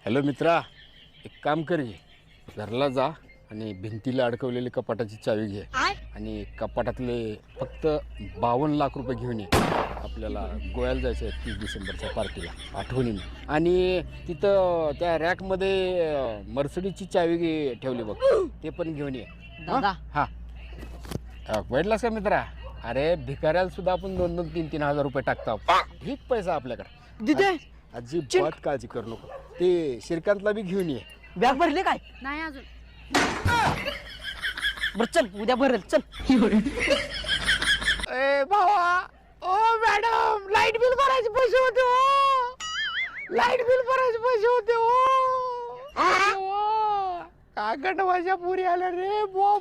Hello मित्रा, एक काम कर घे, घरला जा आणि भिंतीला अडकवलेली कपाटाची चावी घे आणि कपाटातले फक्त 52 लाख रुपये घेऊन ये. आपल्याला गोव्याला जायचं आहे 30 डिसेंबरच्या पार्टीला, आठवणीने. आणि तिथं त्या रॅकमध्ये मर्सिडीजची चावी ठेवली बघ, ते पण घेऊन ये. दादा हा वाईटलास का मित्रा? अरे भिकाऱ्याला सुद्धा आपण 2-2, 3-3 हजार रुपये टाकतो. ठीक पैसा आपल्याकडे. दिदे अजिबात काळजी करू नको. ते श्रीकांतला बी घेऊन ये. बॅग भरले काय? नाही अजून. बर चल, उद्या भरेल चल. ए भावा, ओ मॅडम, लाईट बिल भरायचे पैसे होते हो. लाईट बिल भरायचे पैसे होते हो. काय गंडवाच्या पुरी आल्या रे बो.